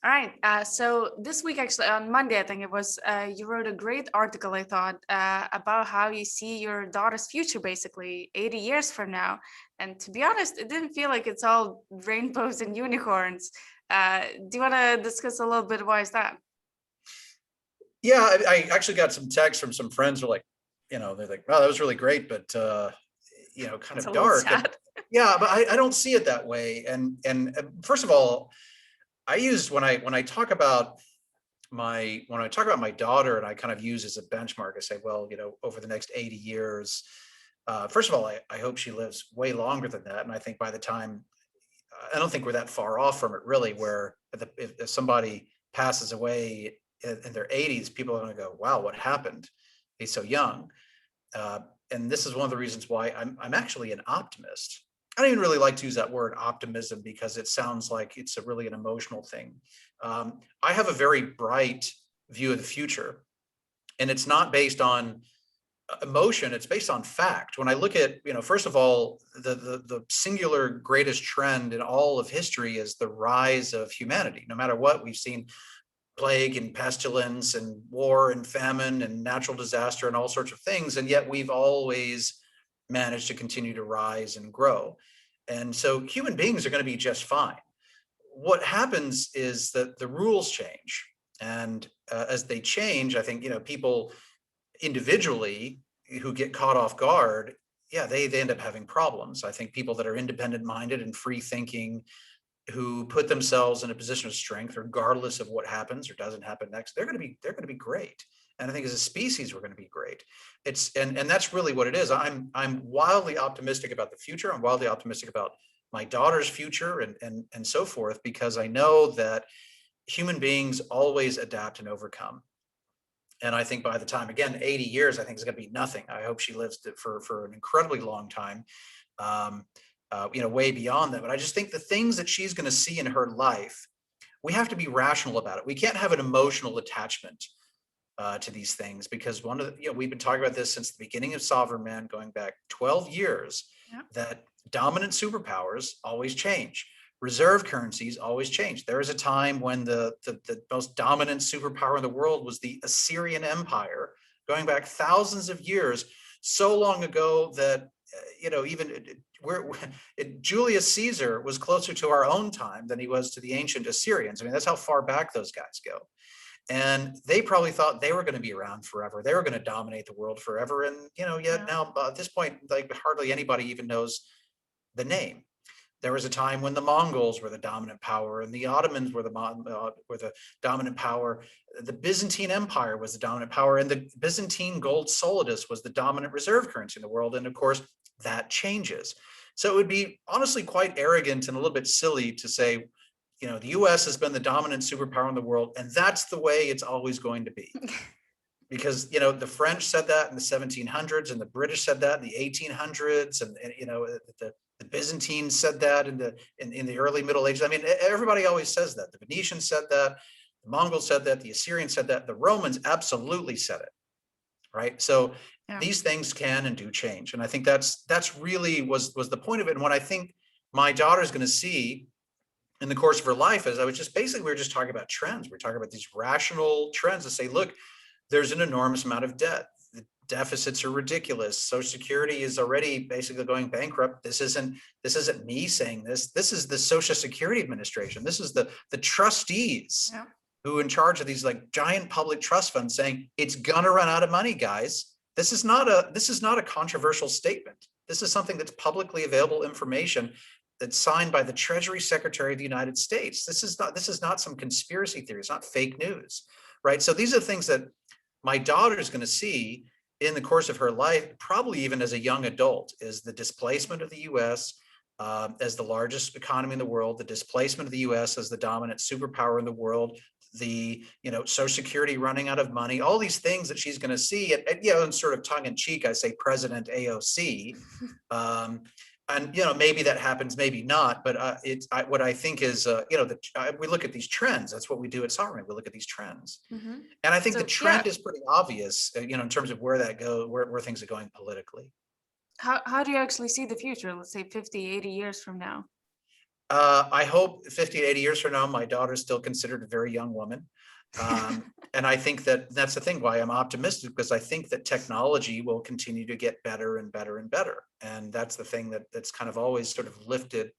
All right. So this week, actually, on Monday, I think it was, you wrote a great article, I thought, about how you see your daughter's future, basically 80 years from now. And to be honest, it didn't feel like it's all rainbows and unicorns. Do you want to discuss a little bit why is that? Yeah, I actually got some texts from some friends who are like, they're like, wow, that was really great, but kind It's a of little dark. And sad. yeah, but I don't see it that way. And first of all, I use when I talk about my daughter, and I kind of use as a benchmark, I say, well, over the next 80 years, first of all, I hope she lives way longer than that. And I think by the time, I don't think we're that far off from it, really, where if somebody passes away in their 80s, people are going to go, wow, what happened? He's so young. Uh, and this is one of the reasons why I'm actually an optimist. I don't even really like to use that word optimism because it sounds like it's really an emotional thing. I have a very bright view of the future, and it's not based on emotion, it's based on fact. When I look at, first of all, the singular greatest trend in all of history is the rise of humanity. No matter what, we've seen plague and pestilence and war and famine and natural disaster and all sorts of things, and yet we've always managed to continue to rise and grow. And so human beings are going to be just fine. What happens is that the rules change, and as they change, I think people individually who get caught off guard, yeah, they end up having problems. I think people that are independent minded and free thinking, who put themselves in a position of strength regardless of what happens or doesn't happen next, they're going to be great. And I think as a species we're going to be great. And that's really what it is. I'm wildly optimistic about the future. I'm wildly optimistic about my daughter's future and so forth, because I know that human beings always adapt and overcome. And I think by the time, again, 80 years, I think it's going to be nothing. I hope she lives for an incredibly long time, um, way beyond that. But I just think the things that she's going to see in her life, we have to be rational about it. We can't have an emotional attachment to these things, because we've been talking about this since the beginning of Sovereign Man, going back 12 years, Yeah. that dominant superpowers always change. Reserve currencies always change. There was a time when the most dominant superpower in the world was the Assyrian Empire, going back thousands of years, so long ago that even Julius Caesar was closer to our own time than he was to the ancient Assyrians. I mean, that's how far back those guys go. And they probably thought they were going to be around forever. They were going to dominate the world forever. And yet Yeah. now, at this point, like, hardly anybody even knows the name. There was a time when the Mongols were the dominant power, and the Ottomans were the dominant power. The Byzantine Empire was the dominant power, and the Byzantine gold solidus was the dominant reserve currency in the world. And of course, that changes. So it would be honestly quite arrogant and a little bit silly to say, the U.S. has been the dominant superpower in the world, and that's the way it's always going to be. Because the French said that in the 1700s, and the British said that in the 1800s, and the Byzantines said that in the early Middle Ages. I mean, everybody always says that. The Venetians said that, the Mongols said that, the Assyrians said that, the Romans absolutely said it, right? So Yeah. these things can and do change, and I think that's really was the point of it. And what I think my daughter's going to see in the course of her life is, we were just talking about trends. We're talking about these rational trends to say, look, there's an enormous amount of debt. The deficits are ridiculous. Social Security is already basically going bankrupt. This isn't me saying this. This is the Social Security Administration. This is the trustees Yeah. who are in charge of these like giant public trust funds saying it's gonna run out of money, guys. This is not a controversial statement. This is something that's publicly available information that's signed by the Treasury Secretary of the United States. This is not some conspiracy theory. It's not fake news, right? So these are things that my daughter is going to see in the course of her life, probably even as a young adult, is the displacement of the U.S. As the largest economy in the world, the displacement of the U.S. as the dominant superpower in the world, the Social Security running out of money, all these things that she's going to see. And sort of tongue in cheek, I say President AOC. And maybe that happens, maybe not. But what I think is, we look at these trends. That's what we do at Sovereign. We look at these trends. Hmm. And I think the So yeah, trend is pretty obvious, in terms of where that goes, where things are going politically. how do you actually see the future? Let's say 50, 80 years from now. I hope 50 to 80 years from now, my daughter is still considered a very young woman. And I think that that's the thing why I'm optimistic, because I think that technology will continue to get better and better and better. And that's the thing that's kind of always sort of lifted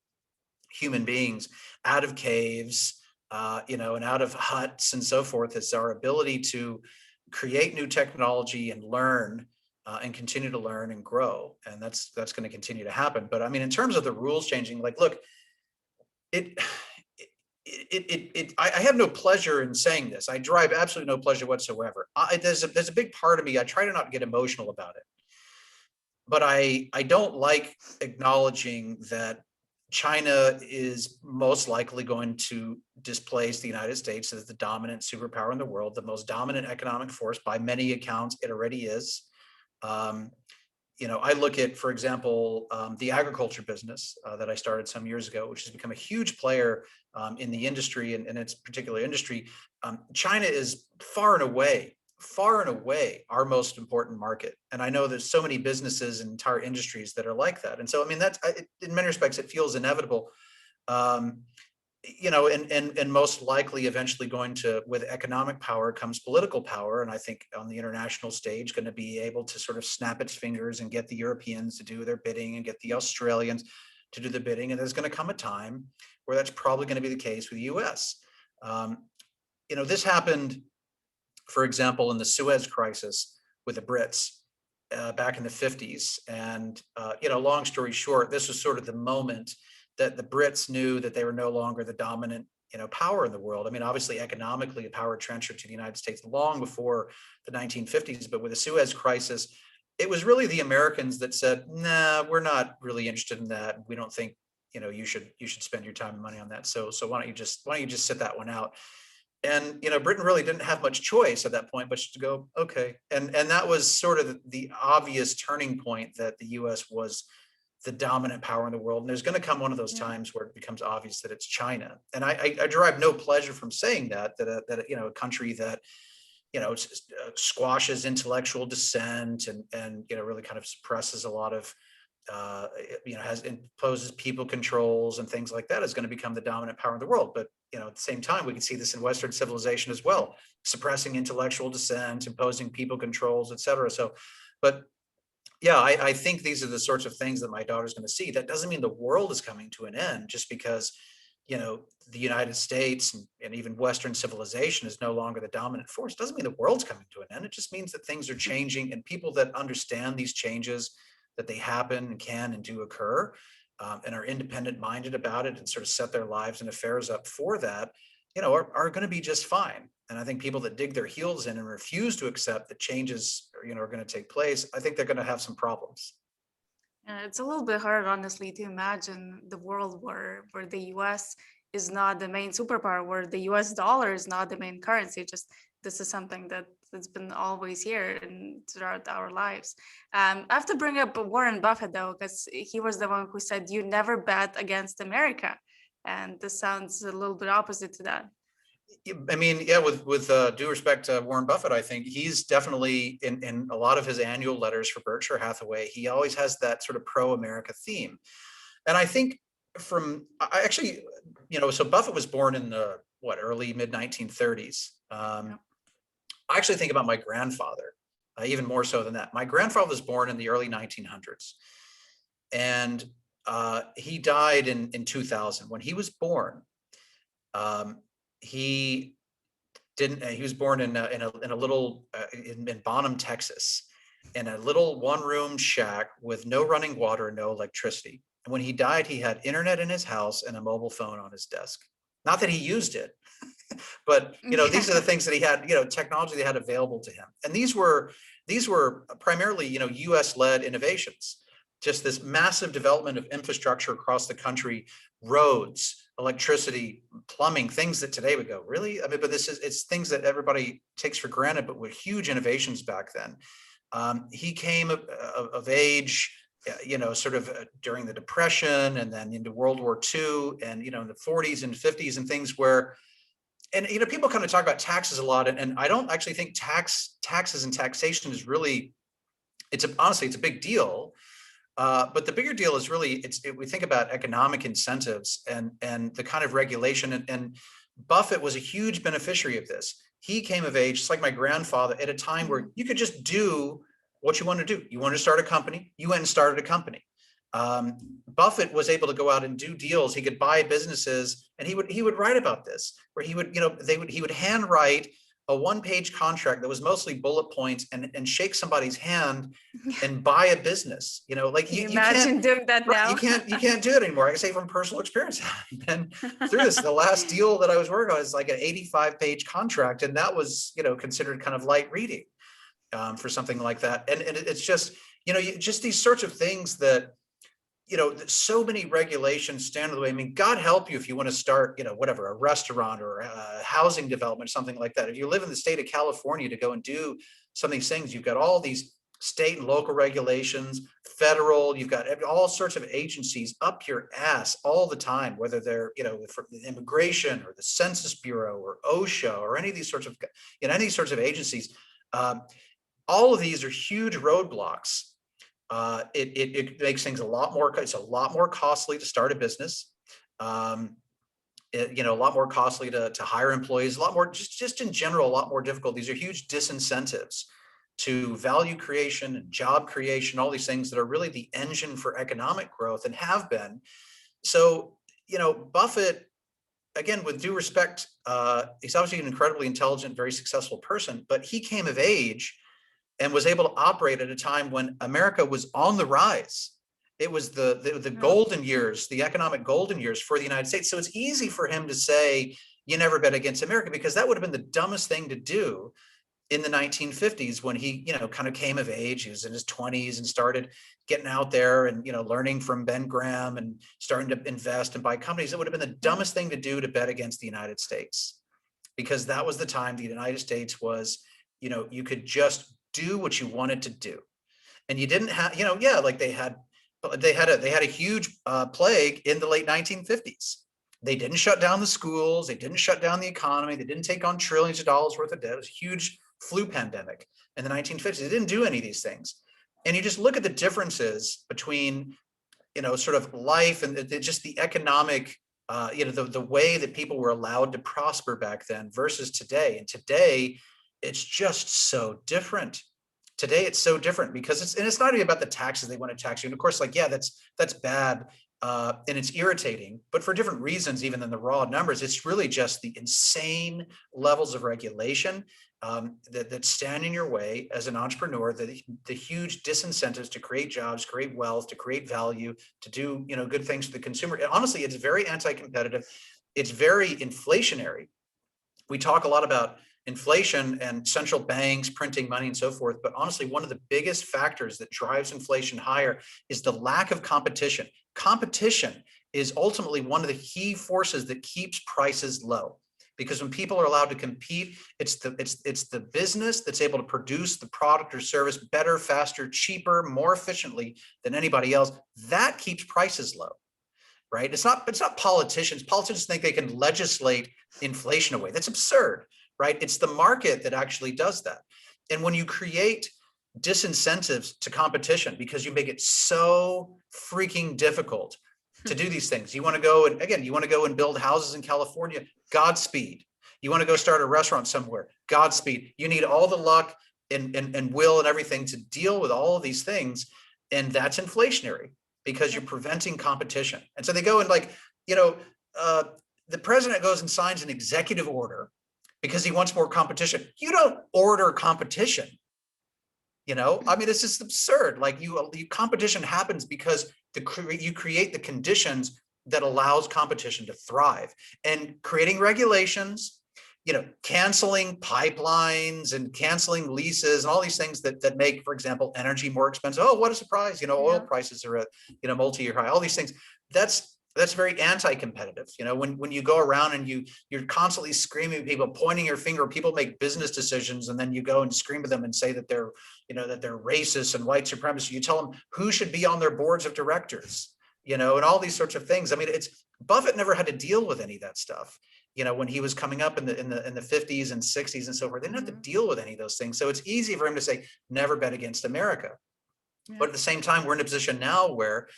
human beings out of caves, and out of huts and so forth, is our ability to create new technology and learn, and continue to learn and grow. And that's going to continue to happen. But I mean, in terms of the rules changing, like, look, it I have no pleasure in saying this. I derive absolutely no pleasure whatsoever. There's a big part of me. I try to not get emotional about it, but I don't like acknowledging that China is most likely going to displace the United States as the dominant superpower in the world, the most dominant economic force. By many accounts, it already is. Um, I look at, for example, the agriculture business that I started some years ago, which has become a huge player in the industry and in its particular industry. China is far and away our most important market. And I know there's so many businesses and entire industries that are like that. And so, I mean, in many respects, it feels inevitable. Um, and most likely eventually going to, with economic power comes political power. And I think on the international stage, going to be able to sort of snap its fingers and get the Europeans to do their bidding and get the Australians to do the bidding. And there's going to come a time where that's probably going to be the case with the U.S. This happened, for example, in the Suez crisis with the Brits back in the 50s. And, long story short, this was sort of the moment that the Brits knew that they were no longer the dominant, power in the world. I mean, obviously, economically, the power transferred to the United States long before the 1950s. But with the Suez crisis, it was really the Americans that said, "Nah, we're not really interested in that. We don't think, you should spend your time and money on that. So why don't you just sit that one out?" And Britain really didn't have much choice at that point, but just to go, okay. And that was sort of the obvious turning point that the U.S. was the dominant power in the world. And there's going to come one of those times where it becomes obvious that it's China. And I derive no pleasure from saying that a country that squashes intellectual dissent and really kind of suppresses a lot of imposes people controls and things like that, is going to become the dominant power in the world. But at the same time, we can see this in Western civilization as well, suppressing intellectual dissent, imposing people controls, et cetera. So, but yeah, I think these are the sorts of things that my daughter's going to see. That doesn't mean the world is coming to an end just because, the United States and even Western civilization is no longer the dominant force. It doesn't mean the world's coming to an end. It just means that things are changing, and people that understand these changes, that they happen and can and do occur, and are independent minded about it and sort of set their lives and affairs up for that, are going to be just fine. And I think people that dig their heels in and refuse to accept that changes are going to take place, I think they're going to have some problems. It's a little bit hard, honestly, to imagine the world where the U.S. is not the main superpower, where the U.S. dollar is not the main currency. Just this is something that's been always here and throughout our lives. I have to bring up Warren Buffett though, because he was the one who said, "You never bet against America," and this sounds a little bit opposite to that. I mean, yeah, with due respect to Warren Buffett, I think he's definitely in a lot of his annual letters for Berkshire Hathaway, he always has that sort of pro-America theme. And I think I actually, so Buffett was born in the early mid 1930s. I actually think about my grandfather, even more so than that. My grandfather was born in the early 1900s, and he died in 2000. When he was born, he didn't. He was born in a little in Bonham, Texas, in a little one-room shack with no running water and no electricity. And when he died, he had internet in his house and a mobile phone on his desk. Not that he used it, but these are the things that he had. Technology they had available to him, and these were primarily U.S. led innovations. Just this massive development of infrastructure across the country, roads, electricity, plumbing, things that today would go, really? I mean, but it's things that everybody takes for granted, but were huge innovations back then. He came of age, sort of during the Depression and then into World War II and, in the 40s and 50s and things where, and, people kind of talk about taxes a lot. And I don't actually think taxes and taxation is really, honestly, it's a big deal. But the bigger deal is really, we think about economic incentives and the kind of regulation, and Buffett was a huge beneficiary of this. He came of age, just like my grandfather, at a time where you could just do what you want to do. You want to start a company, you went and started a company. Buffett was able to go out and do deals. He could buy businesses, and he would write about this, where he would, he would handwrite a one-page contract that was mostly bullet points and shake somebody's hand and buy a business. Like Can you you can't, imagine doing that right, now? you can't do it anymore. I can say from personal experience, and through this, the last deal that I was working on is like an 85-page contract, and that was considered kind of light reading for something like that. And it's just just these sorts of things that so many regulations stand in the way. I mean, God help you if you want to start, whatever, a restaurant or a housing development, something like that. If you live in the state of California to go and do some of these things, you've got all these state and local regulations, federal, you've got all sorts of agencies up your ass all the time, whether they're, for immigration or the Census Bureau or OSHA or any of these sorts of, any sorts of agencies. All of these are huge roadblocks. It makes things it's a lot more costly to start a business. A lot more costly to hire employees, a lot more, just in general, a lot more difficult. These are huge disincentives to value creation and job creation, all these things that are really the engine for economic growth and have been. So, Buffett, again, with due respect, he's obviously an incredibly intelligent, very successful person, but he came of age and was able to operate at a time when America was on the rise. It was the golden years, the economic golden years for the United States. So it's easy for him to say, you never bet against America, because that would have been the dumbest thing to do in the 1950s when he, kind of came of age. He was in his 20s and started getting out there and, learning from Ben Graham and starting to invest and buy companies. It would have been the dumbest thing to do, to bet against the United States, because that was the time the United States was, you could just do what you wanted to do. And you didn't have, like they had a huge plague in the late 1950s. They didn't shut down the schools. They didn't shut down the economy. They didn't take on trillions of dollars worth of debt. It was a huge flu pandemic in the 1950s. They didn't do any of these things. And you just look at the differences between, sort of life and just the economic, the way that people were allowed to prosper back then versus today. And today, it's just so different. Today, it's so different because it's not even about the taxes they want to tax you. And of course, that's bad. And it's irritating, but for different reasons, even than the raw numbers. It's really just the insane levels of regulation that stand in your way as an entrepreneur, the huge disincentives to create jobs, create wealth, to create value, to do good things for the consumer. And honestly, it's very anti-competitive. It's very inflationary. We talk a lot about inflation and central banks printing money and so forth. But honestly, one of the biggest factors that drives inflation higher is the lack of competition. Competition is ultimately one of the key forces that keeps prices low. Because when people are allowed to compete, it's the business that's able to produce the product or service better, faster, cheaper, more efficiently than anybody else. That keeps prices low. Right? It's not politicians. Politicians think they can legislate inflation away. That's absurd. Right? It's the market that actually does that. And when you create disincentives to competition because you make it so freaking difficult to do these things, you want to go and build houses in California, Godspeed. You want to go start a restaurant somewhere, Godspeed. You need all the luck and will and everything to deal with all of these things. And that's inflationary because you're preventing competition. And so they go and the president goes and signs an executive order because he wants more competition. You don't order competition. I mean, it's just absurd. Competition happens because you create the conditions that allows competition to thrive, and creating regulations, canceling pipelines and canceling leases and all these things that make, for example, energy more expensive. Oh, what a surprise. Oil prices are at, multi-year high, all these things. That's very anti-competitive. When you go around and you're constantly screaming at people, pointing your finger, people make business decisions, and then you go and scream at them and say that they're racist and white supremacists. You tell them who should be on their boards of directors, and all these sorts of things. I mean, Buffett never had to deal with any of that stuff. When he was coming up in the 50s and 60s and so forth, they didn't have to deal with any of those things. So it's easy for him to say, never bet against America. Yeah. But at the same time, we're in a position now where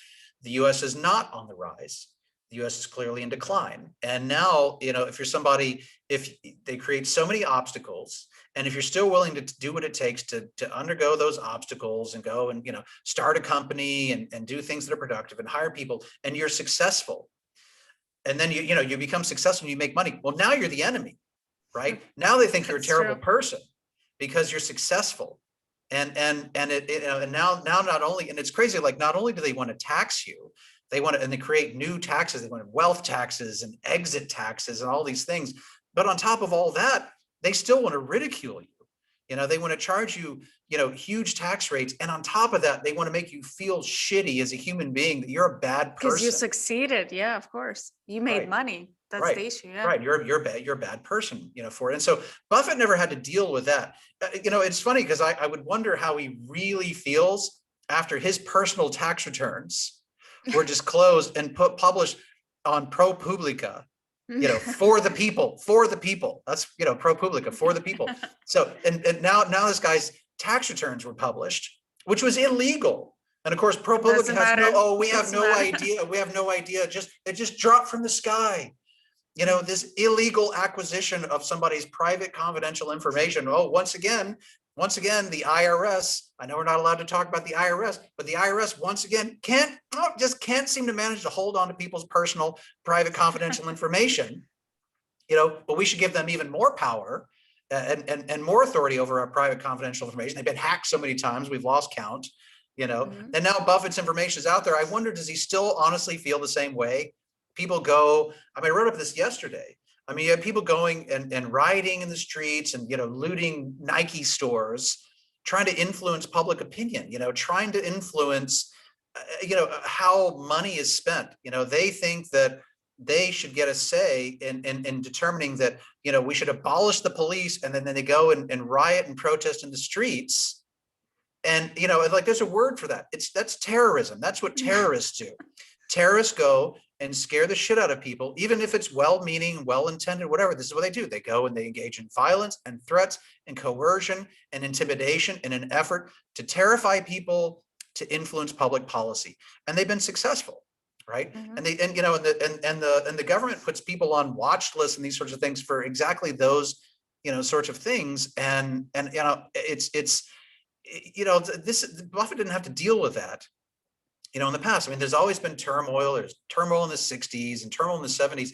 the U.S. is not on the rise. The U.S. is clearly in decline. And now, if you're somebody, if they create so many obstacles, and if you're still willing to do what it takes to undergo those obstacles and go and, start a company and do things that are productive and hire people, and you're successful, and then you become successful and you make money. Well, now you're the enemy, right? Now they think you're a terrible person because you're successful. And now not only, and it's crazy, like not only do they want to tax you, and they create new taxes. They want wealth taxes and exit taxes and all these things. But on top of all that, they still want to ridicule you. They want to charge you, huge tax rates. And on top of that, they want to make you feel shitty as a human being, that you're a bad person. Because you succeeded. Yeah, of course. You made money. That's the issue. Yeah. Right. You're bad. You're a bad person, for it. And so Buffett never had to deal with that. It's funny because I would wonder how he really feels after his personal tax returns were disclosed and published on ProPublica, for the people. That's, ProPublica, for the people. So, and now this guy's tax returns were published, which was illegal. And of course, ProPublica has we have no idea. We have no idea. It just dropped from the sky. This illegal acquisition of somebody's private confidential information. Oh, once again, the IRS, I know we're not allowed to talk about the IRS, but the IRS once again can't seem to manage to hold on to people's personal, private, confidential information. But we should give them even more power and more authority over our private, confidential information. They've been hacked so many times, we've lost count, and now Buffett's information is out there. I wonder, does he still honestly feel the same way? People go, I wrote up this yesterday. You have people going and rioting in the streets and, looting Nike stores, trying to influence public opinion, trying to influence, how money is spent. They think that they should get a say in determining that, we should abolish the police, and then they go and riot and protest in the streets. And, like there's a word for that. That's terrorism. That's what terrorists do. Terrorists go and scare the shit out of people, even if it's well-meaning, well-intended, whatever. This is what they do. They go and they engage in violence and threats and coercion and intimidation in an effort to terrify people, to influence public policy. And they've been successful, right? And the government puts people on watch lists and these sorts of things for exactly those, sorts of things. And this Buffett didn't have to deal with that. In the past. There's always been turmoil. There's turmoil in the 60s and turmoil in the 70s,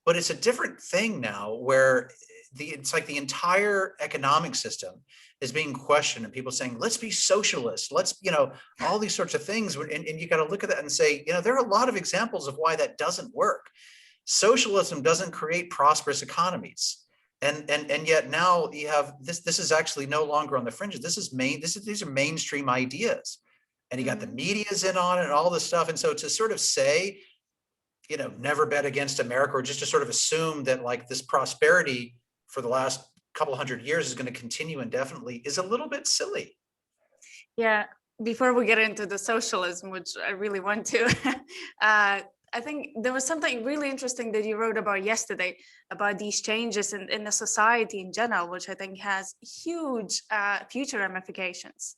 but it's a different thing now where it's like the entire economic system is being questioned and people saying, let's be socialist. Let's, all these sorts of things. And you got to look at that and say, there are a lot of examples of why that doesn't work. Socialism doesn't create prosperous economies. And yet now you have this is actually no longer on the fringes. These are mainstream ideas. And you got the media's in on it and all this stuff. And so to sort of say, never bet against America, or just to sort of assume that like this prosperity for the last couple hundred years is going to continue indefinitely is a little bit silly. Yeah. Before we get into the socialism, which I really want to, I think there was something really interesting that you wrote about yesterday about these changes in the society in general, which I think has huge future ramifications.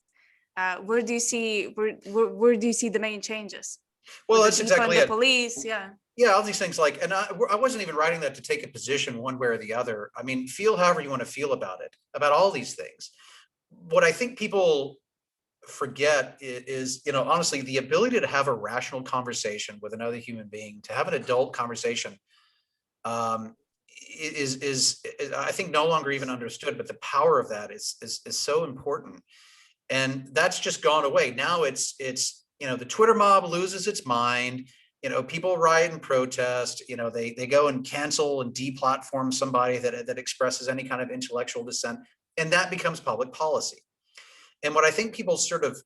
Where do you see the main changes? Well, that's exactly it. Police, all these things, like, and I wasn't even writing that to take a position one way or the other. Feel however you want to feel about it, about all these things. What I think people forget is, honestly, the ability to have a rational conversation with another human being, to have an adult conversation, is I think no longer even understood. But the power of that is so important. And that's just gone away. Now it's the Twitter mob loses its mind. People riot and protest. They go and cancel and deplatform somebody that expresses any kind of intellectual dissent, and that becomes public policy. And what I think people sort of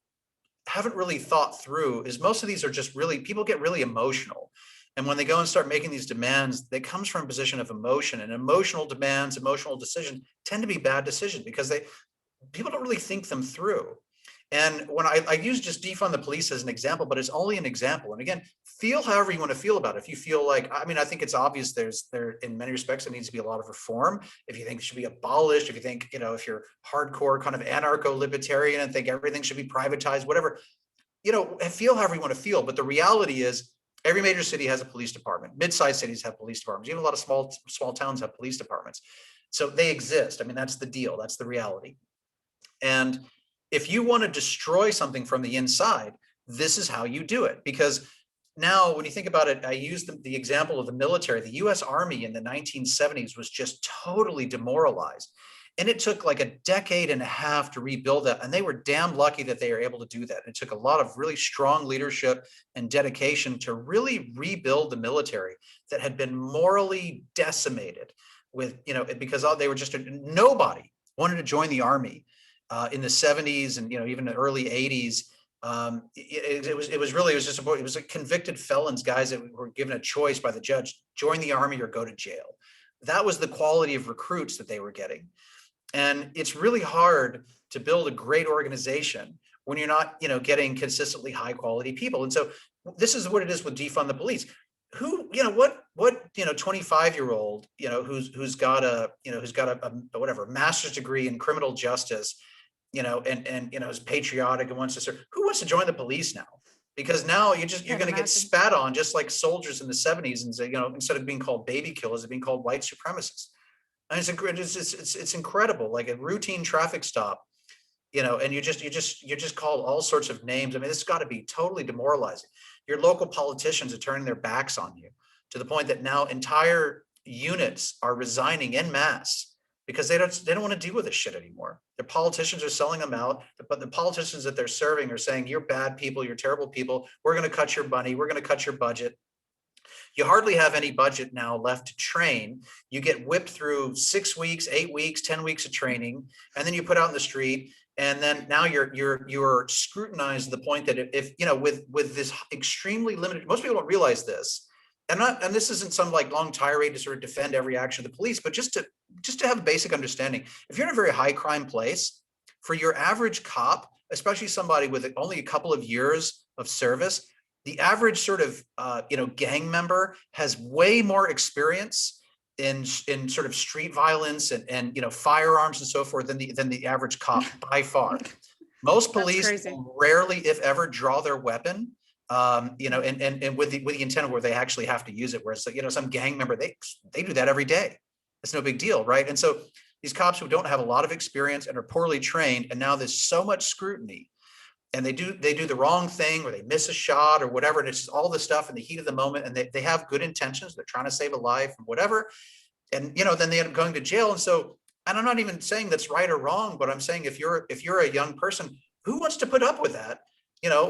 haven't really thought through is most of these are just people get really emotional. And when they go and start making these demands, they comes from a position of emotion, and emotional demands, emotional decisions tend to be bad decisions because people don't really think them through. And when I use just defund the police as an example, but it's only an example. And again, feel however you want to feel about it. If you feel like, I think it's obvious there in many respects, there needs to be a lot of reform. If you think it should be abolished, if you think, if you're hardcore kind of anarcho-libertarian and think everything should be privatized, whatever, feel however you want to feel, but the reality is every major city has a police department. Mid-sized cities have police departments. Even a lot of small towns have police departments. So they exist. I mean, that's the deal. That's the reality. And if you want to destroy something from the inside, this is how you do it. Because now, when you think about it, I use the example of the military. The U.S. Army in the 1970s was just totally demoralized. And it took like a decade and a half to rebuild that. And they were damn lucky that they were able to do that. It took a lot of really strong leadership and dedication to really rebuild the military that had been morally decimated with, because they were just, nobody wanted to join the Army in the 70s and, even the early 80s. It was a convicted felons, guys that were given a choice by the judge: join the Army or go to jail. That was the quality of recruits that they were getting. And it's really hard to build a great organization when you're not, getting consistently high quality people. And so this is what it is with defund the police. Who, what 25-year-old, who's got a whatever master's degree in criminal justice, and is patriotic and wants to serve. Who wants to join the police now? Because now you're going to get spat on just like soldiers in the 70s and say, instead of being called baby killers, they're being called white supremacists. And it's incredible, like a routine traffic stop, and you're just called all sorts of names. I mean, it's got to be totally demoralizing. Your local politicians are turning their backs on you to the point that now entire units are resigning en masse because they don't want to deal with this shit anymore. Their politicians are selling them out, but the politicians that they're serving are saying, you're bad people, you're terrible people. We're going to cut your money. We're going to cut your budget. You hardly have any budget now left to train. You get whipped through 6 weeks, 8 weeks, 10 weeks of training, and then you put out in the street. And then now you're scrutinized to the point that if with this extremely limited, most people don't realize this, and this isn't some like long tirade to sort of defend every action of the police, but just to have a basic understanding. If you're in a very high crime place, for your average cop, especially somebody with only a couple of years of service, the average sort of gang member has way more experience in sort of street violence and firearms and so forth than the average cop by far. Most police rarely, if ever, draw their weapon, and with the intent of where they actually have to use it. Whereas some gang member, they do that every day. It's no big deal, right? And so these cops who don't have a lot of experience and are poorly trained, and now there's so much scrutiny, and they do the wrong thing, or they miss a shot or whatever, and it's just all the stuff in the heat of the moment, and they have good intentions, they're trying to save a life and whatever, and then they end up going to jail. And so, and I'm not even saying that's right or wrong, but I'm saying if you're a young person, who wants to put up with that,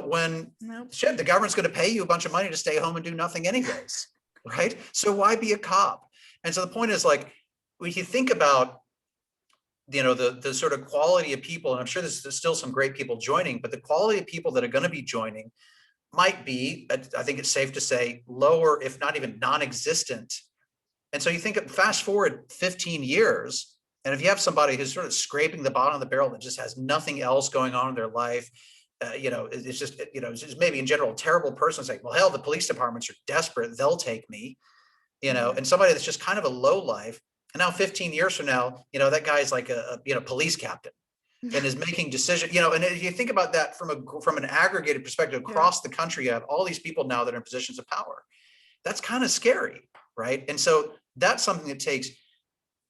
when shit, the government's going to pay you a bunch of money to stay home and do nothing anyways, right? So why be a cop? And so the point is, like, when you think about the sort of quality of people, and I'm sure there's still some great people joining, but the quality of people that are going to be joining might be, I think it's safe to say, lower, if not even non-existent. And so you think, fast forward 15 years, and if you have somebody who's sort of scraping the bottom of the barrel that just has nothing else going on in their life, it's just maybe in general a terrible person, saying, well, hell, the police departments are desperate, they'll take me, and somebody that's just kind of a low life. And now 15 years from now, that guy's like a police captain and is making decisions, and if you think about that from an aggregated perspective across the country, you have all these people now that are in positions of power. That's kind of scary, right? And so that's something that takes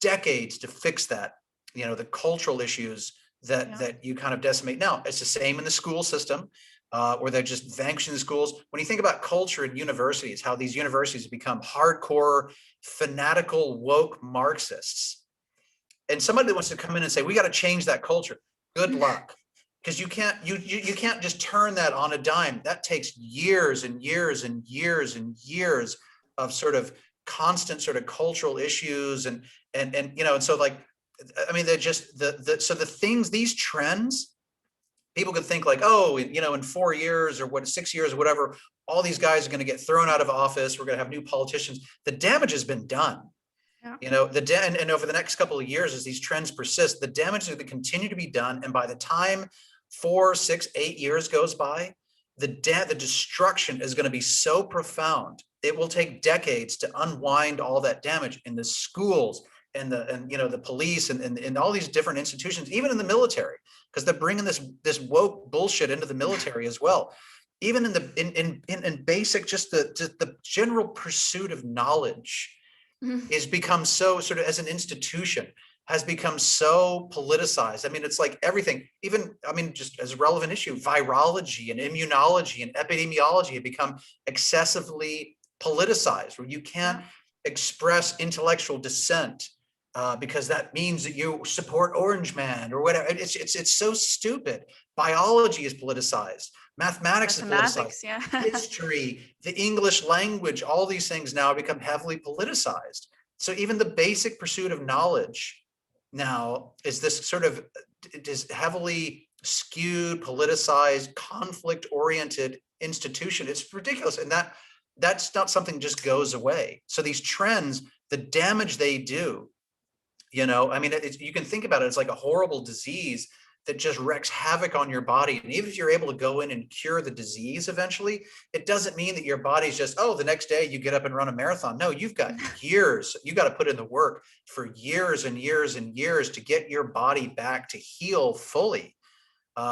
decades to fix that, the cultural issues that you kind of decimate. Now, it's the same in the school system, where they're just vanquishing the schools. When you think about culture in universities, how these universities have become hardcore, fanatical, woke Marxists, and somebody that wants to come in and say, we got to change that culture, good luck. Because you can't just turn that on a dime. That takes years and years and years and years of sort of constant sort of cultural issues and so, like, I mean, they're just so the things, these trends, people could think like, oh, in 4 years or 6 years or whatever, all these guys are going to get thrown out of office. We're going to have new politicians. The damage has been done. Yeah. And over the next couple of years, as these trends persist, the damage is going to continue to be done. And by the time 4, 6, 8 years goes by, the destruction is going to be so profound. It will take decades to unwind all that damage in the schools, the police and all these different institutions, even in the military, because they're bringing this woke bullshit into the military as well. Even in basic, just the general pursuit of knowledge is become so, sort of as an institution, has become so politicized. I mean, it's like everything, even, I mean, just as a relevant issue, virology and immunology and epidemiology have become excessively politicized, where you can't express intellectual dissent because that means that you support Orange Man or whatever. It's so stupid. Biology is politicized. Mathematics is politicized. Yeah. History, the English language, all these things now become heavily politicized. So even the basic pursuit of knowledge now is this sort of, it is heavily skewed, politicized, conflict-oriented institution. It's ridiculous, and that's not something that just goes away. So these trends, the damage they do, I mean, you can think about it as like a horrible disease that just wreaks havoc on your body. And even if you're able to go in and cure the disease eventually, it doesn't mean that your body's just, oh, the next day you get up and run a marathon. No, you've got years. You got to put in the work for years and years and years to get your body back to heal fully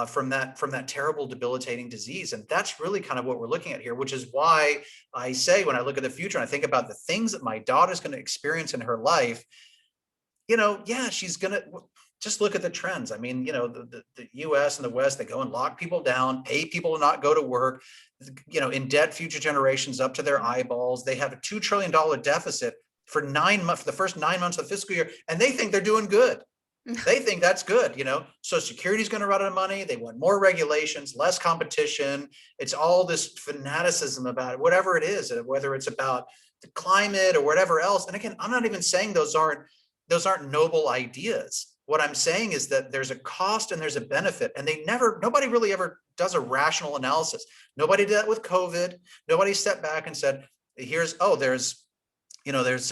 from that terrible, debilitating disease. And that's really kind of what we're looking at here, which is why I say, when I look at the future and I think about the things that my daughter's going to experience in her life, yeah, she's going to, just look at the trends. I mean, the U.S. and the West, they go and lock people down, pay people to not go to work, in debt future generations up to their eyeballs. They have a $2 trillion deficit for 9 months, for the first 9 months of the fiscal year, and they think they're doing good. They think that's good. Social Security is going to run out of money. They want more regulations, less competition. It's all this fanaticism about it, whatever it is, whether it's about the climate or whatever else. And again, I'm not even saying those aren't noble ideas. What I'm saying is that there's a cost and there's a benefit, and nobody really ever does a rational analysis. Nobody did that with COVID. Nobody stepped back and said, there's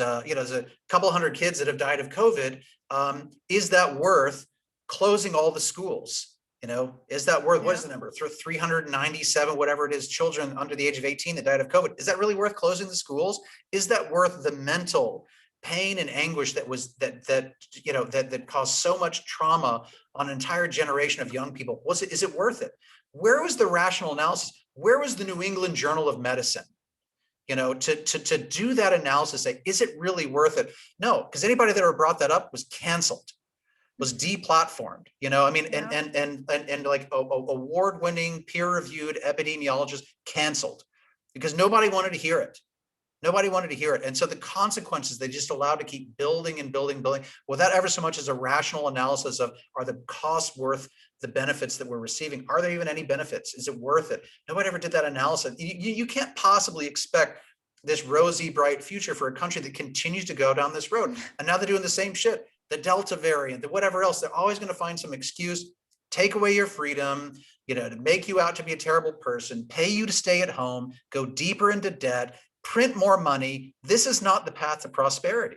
a couple hundred kids that have died of COVID. Is that worth closing all the schools? Is that worth, what is the number? 397, whatever it is, children under the age of 18 that died of COVID. Is that really worth closing the schools? Is that worth the mental pain and anguish that caused so much trauma on an entire generation of young people? Is it worth it? Where was the rational analysis? Where was the New England Journal of Medicine? To do that analysis, say, is it really worth it? No, because anybody that ever brought that up was canceled, was deplatformed. And like award-winning, peer-reviewed epidemiologists canceled because nobody wanted to hear it. Nobody wanted to hear it. And so the consequences, they just allowed to keep building and building, without ever so much as a rational analysis of, are the costs worth the benefits that we're receiving? Are there even any benefits? Is it worth it? Nobody ever did that analysis. You can't possibly expect this rosy, bright future for a country that continues to go down this road. And now they're doing the same shit. The Delta variant, the whatever else, they're always going to find some excuse, take away your freedom, to make you out to be a terrible person, pay you to stay at home, go deeper into debt, print more money. This is not the path to prosperity.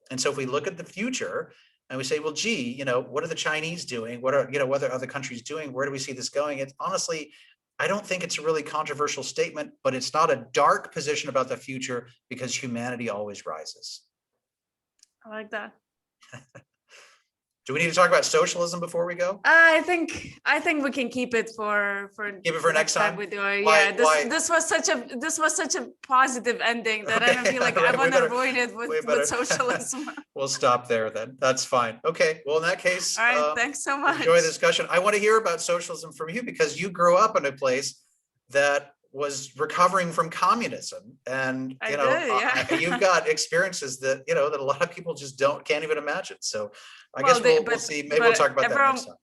And so if we look at the future and we say, well, gee, what are the Chinese doing? What are other countries doing? Where do we see this going? It's honestly, I don't think it's a really controversial statement, but it's not a dark position about the future because humanity always rises. I like that. Do we need to talk about socialism before we go? I think we can keep it for next time. We do it. This was such a positive ending that I don't feel like I want to avoid it with socialism. We'll stop there then. That's fine. Okay. Well, in that case, all right. Thanks so much. Enjoy the discussion. I want to hear about socialism from you because you grew up in a place that was recovering from communism, and you've got experiences that that a lot of people just can't even imagine. So I guess we'll see. Maybe we'll talk about that next time.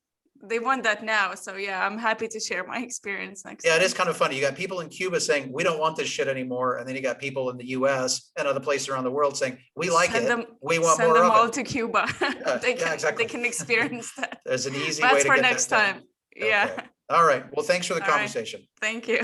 They want that now, so yeah, I'm happy to share my experience next time. It is kind of funny. You got people in Cuba saying we don't want this shit anymore, and then you got people in the U.S. and other places around the world saying we like it. We want more of it. Send them all to Cuba. Exactly. They can experience that. There's an easy way to get for next time. Okay. All right. Well, thanks for the conversation. Thank you.